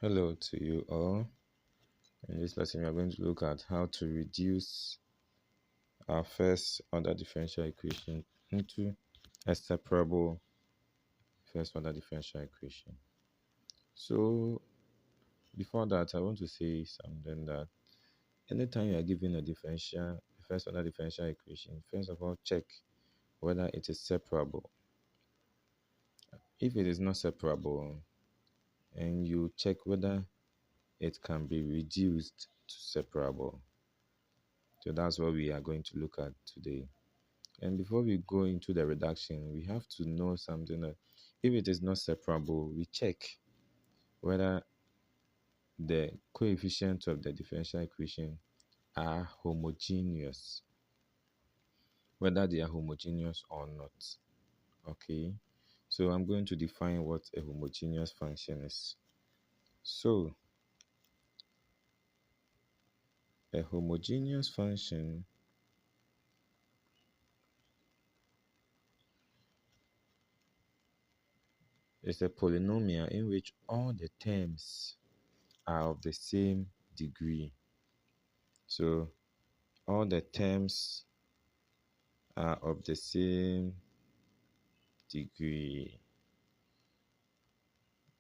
Hello to you all. In this lesson, we are going to look at how to reduce our first order differential equation into a separable first order differential equation. So, before that, I want to say something that anytime you are given a first order differential equation, first of all, check whether it is separable. If it is not separable, and you check whether it can be reduced to separable. So that's what we are going to look at today. And before we go into the reduction, we have to know something that if it is not separable, we check whether the coefficients of the differential equation are homogeneous, whether they are homogeneous or not. Okay, so I'm going to define what a homogeneous function is. So, a homogeneous function is a polynomial in which all the terms are of the same degree. So all the terms are of the same degree.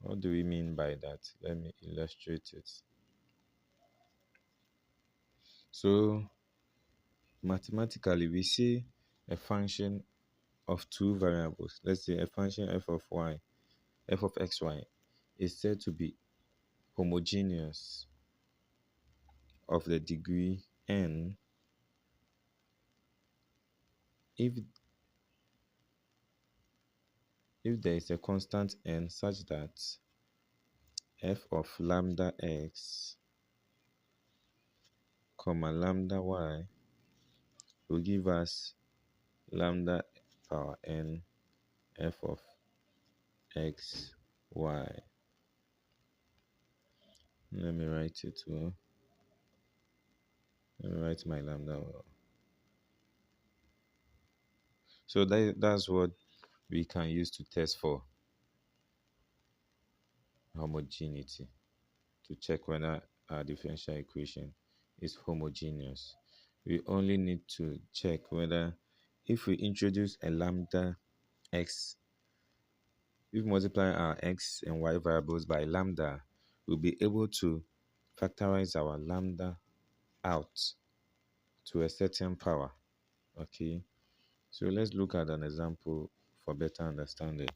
What do we mean by that? Let me illustrate it. So mathematically, we see a function of two variables. Let's say a function f of xy is said to be homogeneous of the degree n if there is a constant n such that f of lambda x comma lambda y will give us lambda power n f of x y. Let me write it well. Let me write my lambda well. So that's what we can use to test for homogeneity, to check whether our differential equation is homogeneous. We only need to check whether if we introduce a lambda x, if we multiply our x and y variables by lambda, we'll be able to factorize our lambda out to a certain power. Okay, so let's look at an example for better understanding.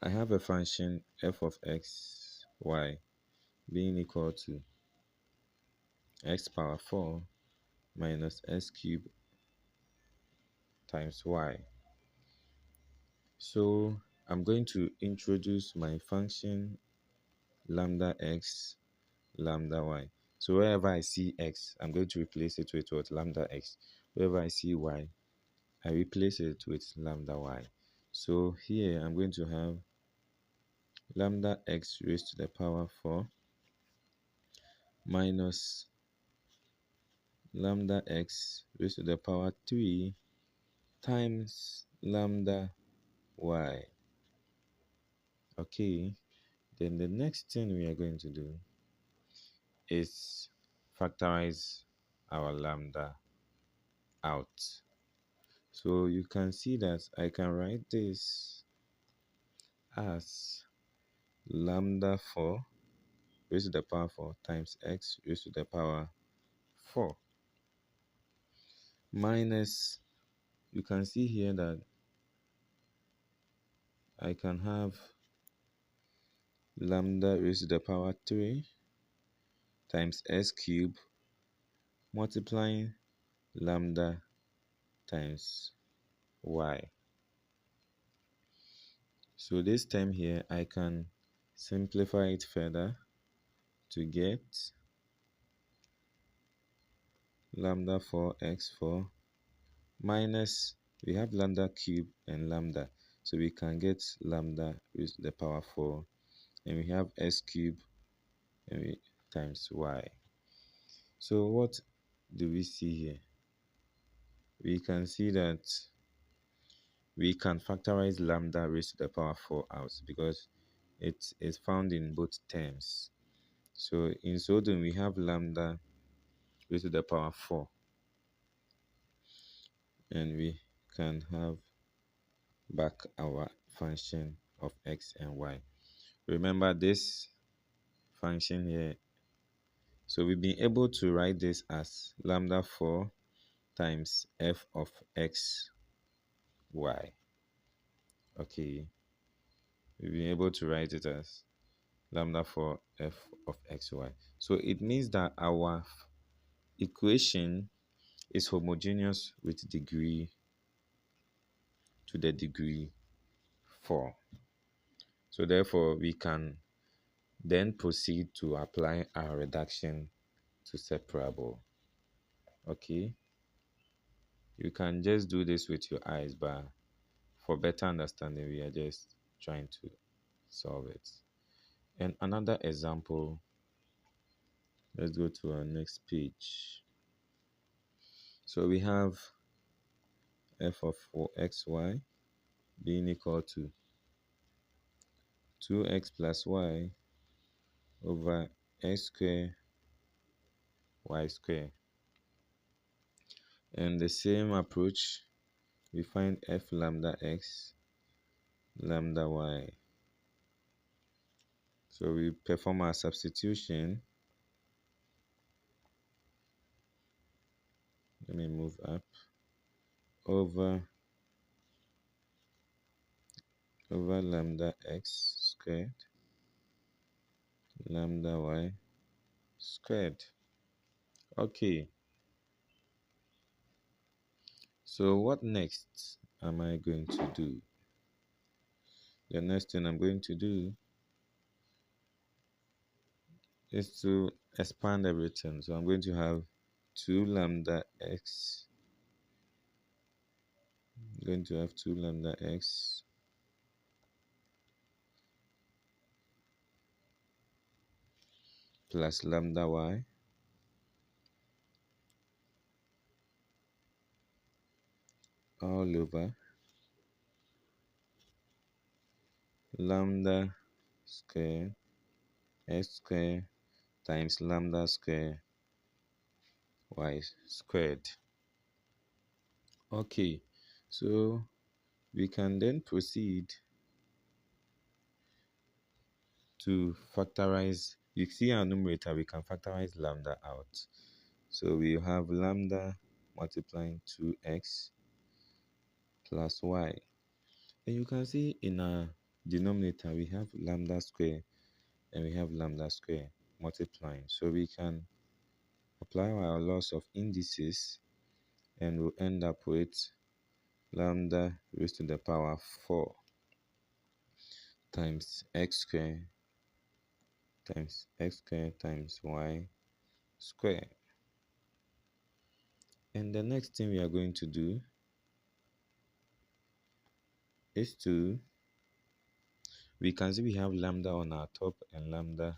I have a function f of x, y being equal to x power 4 minus s cubed times y. So I'm going to introduce my function lambda x, lambda y. So wherever I see x, I'm going to replace it with what? Lambda x. Wherever I see y, I replace it with lambda y. So here I'm going to have lambda x raised to the power 4 minus lambda x raised to the power 3 times lambda y. Okay, then the next thing we are going to do is factorize our lambda out. So you can see that I can write this as lambda 4 raised to the power 4 times x raised to the power 4 minus, you can see here that I can have lambda raised to the power 3 times s cubed multiplying lambda times y. So this term here, I can simplify it further to get lambda 4x4 minus, we have lambda cube and lambda, so we can get lambda raised to the power 4, and we have s cube and times y. So what do we see here? We can see that we can factorize lambda raised to the power 4 out, because it is found in both terms. So in so doing, we have lambda raised to the power 4, and we can have back our function of x and y. Remember this function here. So we've been able to write this as lambda 4 times f of x, y. Okay, we've been able to write it as lambda 4 f of x, y. So it means that our equation is homogeneous with degree to the degree 4. So therefore, we can then proceed to apply our reduction to separable. Okay, you can just do this with your eyes, but for better understanding, we are just trying to solve it. And another example, let's go to our next page. So we have f of xy being equal to 2x plus y over x square y square. And the same approach, we find f lambda x lambda y. So we perform our substitution. Let me move up. Over lambda x squared lambda y squared. Okay. So what next am I going to do? The next thing I'm going to do is to expand everything. So I'm going to have 2 lambda x. I'm going to have 2 lambda x plus lambda y all over lambda square x square times lambda square y squared. Okay, so we can then proceed to factorize. You see our numerator, we can factorize lambda out. So we have lambda multiplying 2x plus y. And you can see in our denominator, we have lambda square and we have lambda square multiplying. So we can apply our laws of indices and we'll end up with lambda raised to the power 4 times x square times x square times y square. And the next thing we are going to do is we can see we have lambda on our top and lambda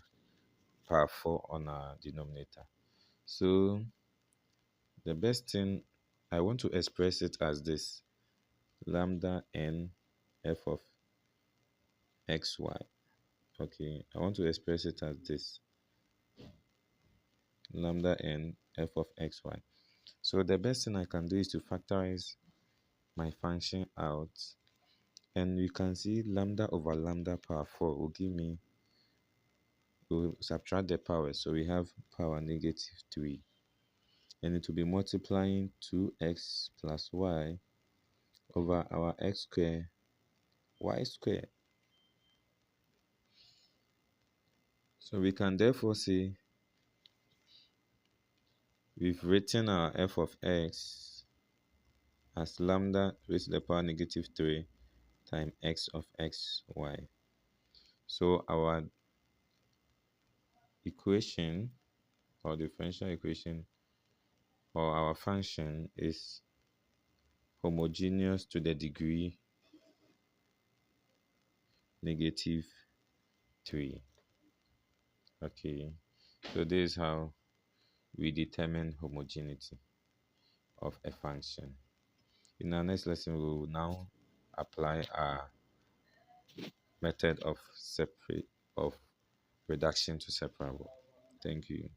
power 4 on our denominator. So the best thing, I want to express it as this: lambda n f of xy. Okay, I want to express it as this: lambda n f of xy. So the best thing I can do is to factorize my function out, and you can see lambda over lambda power 4 will give me, we'll subtract the power, so we have power -3, and it will be multiplying 2x plus y over our x square y square. So we can therefore say we've written our f of x as lambda raised to the power -3 times x of xy. So our equation or differential equation or our function is homogeneous to the degree -3. Okay, so this is how we determine homogeneity of a function. In our next lesson, we will now apply our method of separate of reduction to separable. Thank you.